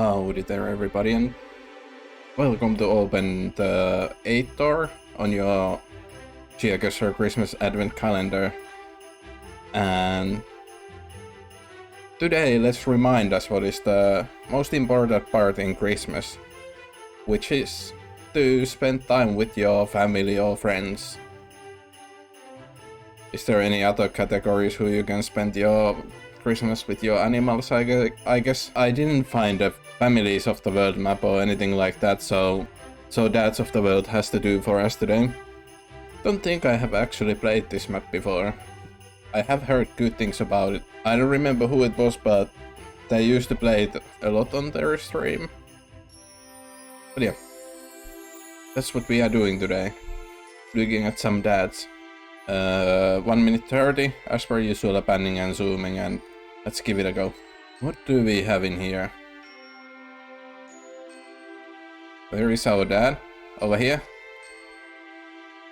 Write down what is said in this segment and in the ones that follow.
Howdy there everybody, and welcome to open the 8th door on your Geoguessr Christmas Advent Calendar. And today let's remind us what is the most important part in Christmas, which is to spend time with your family or friends. Is there any other categories who you can spend your Christmas with your animals? I guess I didn't find a Families of the World map or anything like that, so Dads of the World has to do for us today. Don't think I have actually played this map before. I have heard good things about it. I don't remember who it was, but they used to play it a lot on their stream. But yeah, that's what we are doing today. Looking at some dads. 1 minute 30 as per usual, panning and zooming, and let's give it a go. What do we have in here? Where is our dad? Over here.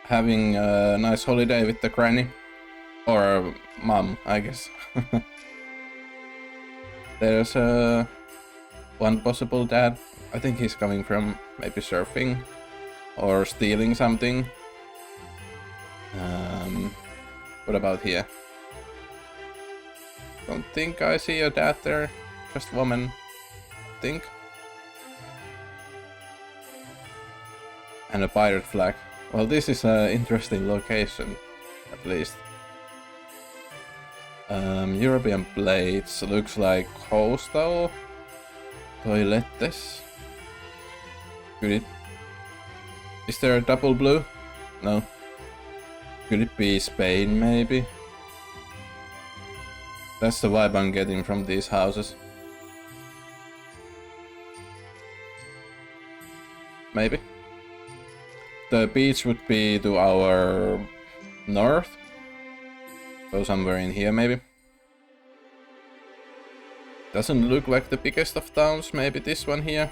Having a nice holiday with the granny. Or mom, I guess. There's one possible dad. I think he's coming from maybe surfing or stealing something. What about here? Don't think I see a dad there. Just woman, I think. And a pirate flag. Well, this is an interesting location, at least. European plates, looks like hostel. Toilettes. Could it... Is there a double blue? No. Could it be Spain, maybe? That's the vibe I'm getting from these houses. Maybe. The beach would be to our north. So somewhere in here, maybe. Doesn't look like the biggest of towns, maybe this one here.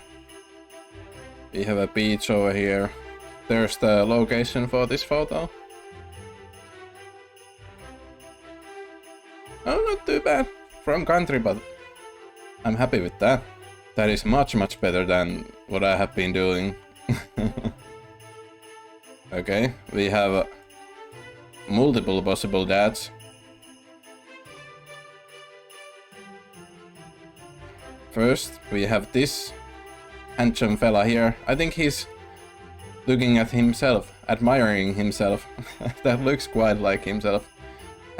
We have a beach over here. There's the location for this photo. Oh, not too bad. From country, but I'm happy with that. That is much better than what I have been doing. Okay, we have multiple possible dads. First, we have this handsome fella here. I think he's looking at himself, admiring himself. That looks quite like himself.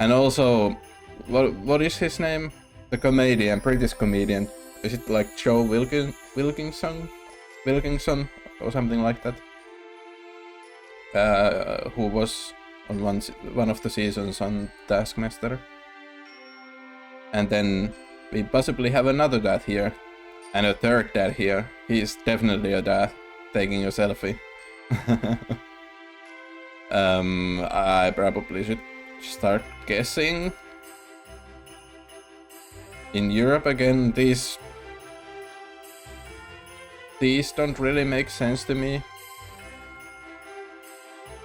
And also, what is his name? The comedian, British comedian. Is it like Joe Wilkinson or something like that? Who was on one of the seasons on Taskmaster. And then we possibly have another dad here. And a third dad here. He's definitely a dad taking a selfie. I probably should start guessing. In Europe again, these don't really make sense to me.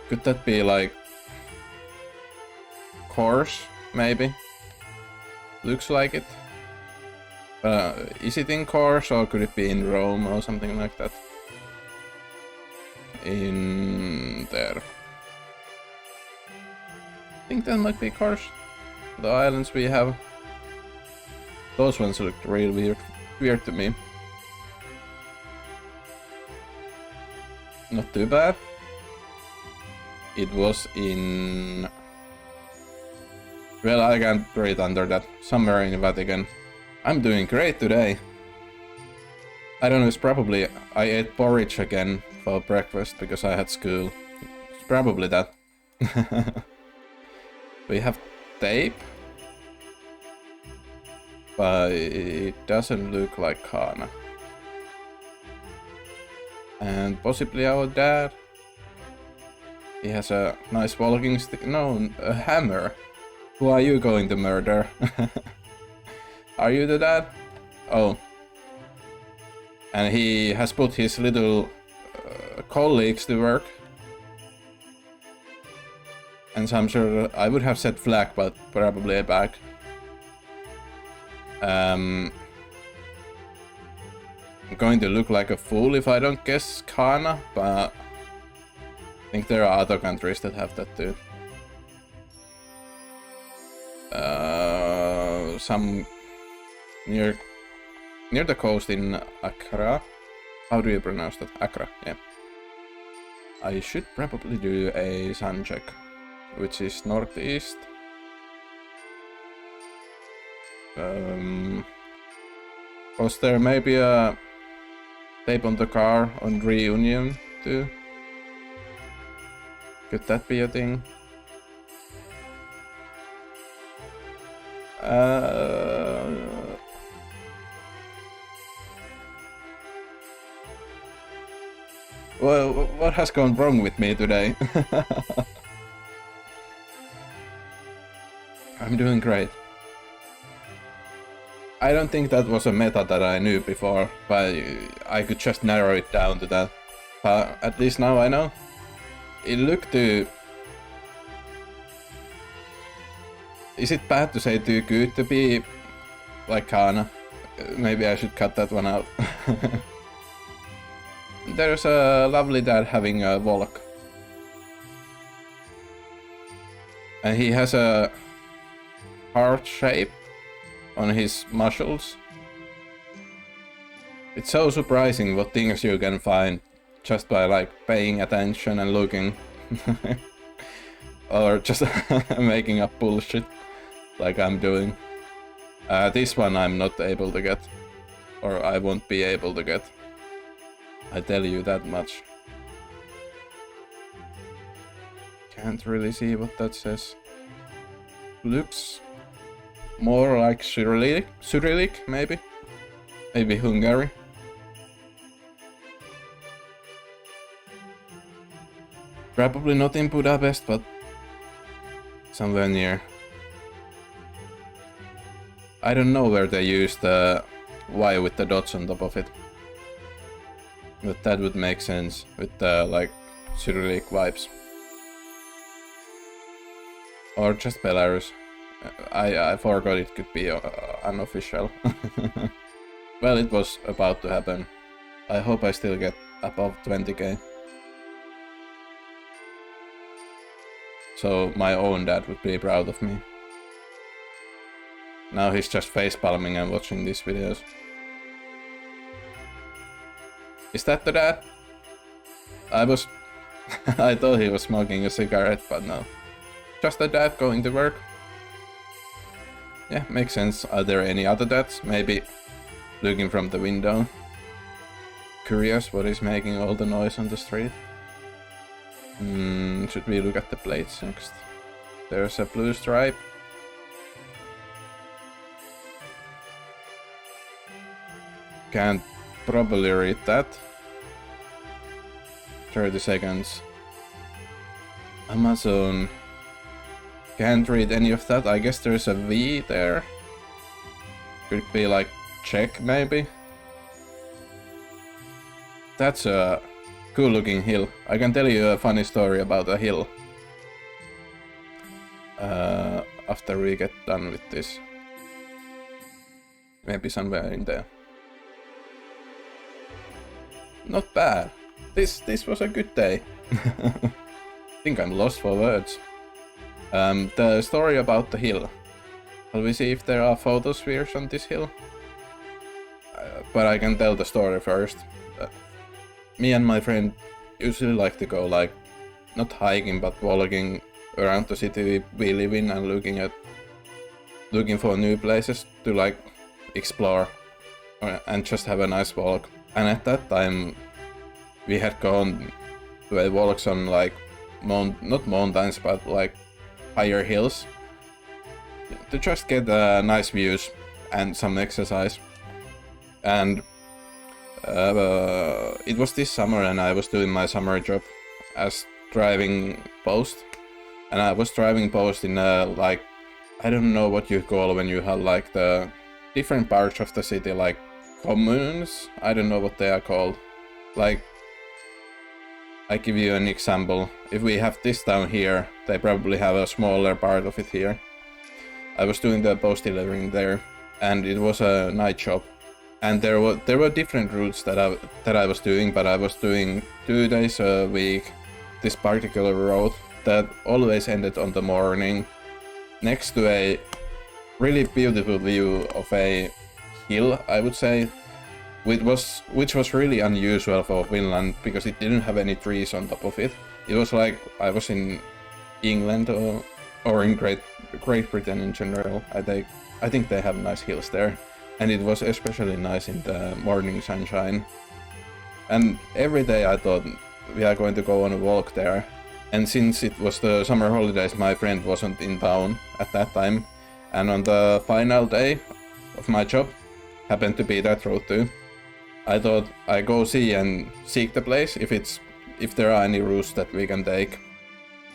Could that be like Kors, maybe? Looks like it. Is it in Kors or could it be in Rome or something like that? In there. I think that might be Kors. The islands we have. Those ones looked really weird to me. Not too bad. It was in... Well, I can't read under that. Somewhere in Vatican. I'm doing great today. I don't know, it's probably... I ate porridge again for breakfast because I had school. It's probably that. We have tape. But it doesn't look like Kana. And possibly our dad. He has a nice walking stick. No, a hammer. Who are you going to murder? Are you the dad? Oh. And he has put his little colleagues to work. And so I'm sure I would have said flag, but probably a bag. I'm going to look like a fool if I don't guess Ghana, but I think there are other countries that have that too. Some near the coast in Accra. How do you pronounce that? Accra, yeah. I should probably do a sun check, which is northeast. Was there maybe a tape on the car on Reunion too? Could that be a thing? Well, what has gone wrong with me today? I'm doing great. I don't think that was a meta that I knew before, but I could just narrow it down to that. But at least now I know. It looked too... Is it bad to say too good to be like Kana? Maybe I should cut that one out. There's a lovely dad having a Volk. And he has a heart shape on his muscles. It's so surprising what things you can find just by like paying attention and looking. Or just making up bullshit like I'm doing. This one I'm not able to get. Or I won't be able to get. I tell you that much. Can't really see what that says. Looks more like Cyrillic maybe? Maybe Hungary? Probably not in Budapest, but somewhere near. I don't know where they use the Y with the dots on top of it. But that would make sense with the like Cyrillic vibes. Or just Belarus. I forgot it could be unofficial. Well, it was about to happen. I hope I still get above 20k. So my own dad would be proud of me. Now he's just facepalming and watching these videos. Is that the dad? I thought he was smoking a cigarette, but no. Just a dad going to work. Yeah, makes sense. Are there any other dads? Maybe looking from the window. Curious what is making all the noise on the street. Should we look at the plates next? There's a blue stripe. Can't probably read that. 30 seconds. Amazon. Can't read any of that. I guess there's a V there. Could be like Czech maybe. That's a cool looking hill. I can tell you a funny story about a hill. After we get done with this. Maybe somewhere in there. Not bad. This was a good day. I think I'm lost for words. The story about the hill. Shall we see if there are photospheres on this hill? But I can tell the story first. Me and my friend usually like to go like, not hiking but walking around the city we live in and looking for new places to like explore and just have a nice walk. And at that time we had gone to walks on like not mountains but like higher hills to just get nice views and some exercise. And it was this summer and I was doing my summer job as driving post. And I was driving post in like, I don't know what you call when you have like the different parts of the city, like communes. I don't know what they are called. Like, I give you an example. If we have this down here, they probably have a smaller part of it here. I was doing the post delivering there and it was a night job. And there were different routes that I was doing, but I was doing 2 days a week this particular road that always ended on the morning next to a really beautiful view of a hill, I would say, which was really unusual for Finland because it didn't have any trees on top of it. It was like I was in England or in Great Britain in general. I think they have nice hills there, and it was especially nice in the morning sunshine. And every day I thought we are going to go on a walk there. And since it was the summer holidays, my friend wasn't in town at that time. And on the final day of my job, happened to be that road too. I thought I go see and seek the place if there are any routes that we can take.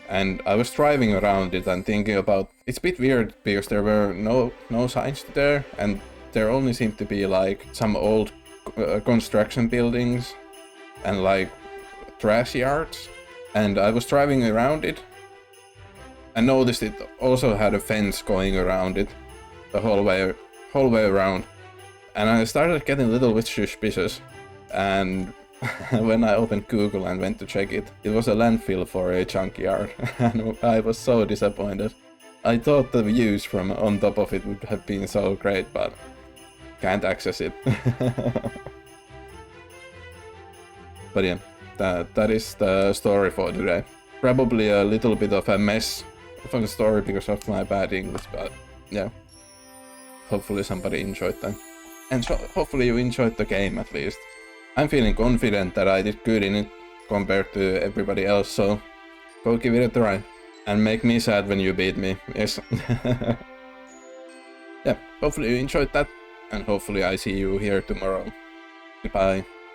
And I was driving around it and thinking about it's a bit weird because there were no signs there, and there only seemed to be like some old construction buildings and like trash yards. And I was driving around it and noticed it also had a fence going around it the whole way around. And I started getting a little bit suspicious. And when I opened Google and went to check it, it was a landfill for a junkyard. And I was so disappointed. I thought the views from on top of it would have been so great, but can't access it. But yeah, that is the story for today. Probably a little bit of a mess of a story because of my bad English, but yeah. Hopefully somebody enjoyed that. And so hopefully you enjoyed the game at least. I'm feeling confident that I did good in it compared to everybody else, so go give it a try. And make me sad when you beat me, yes. Yeah, hopefully you enjoyed that, and hopefully I see you here tomorrow. Goodbye.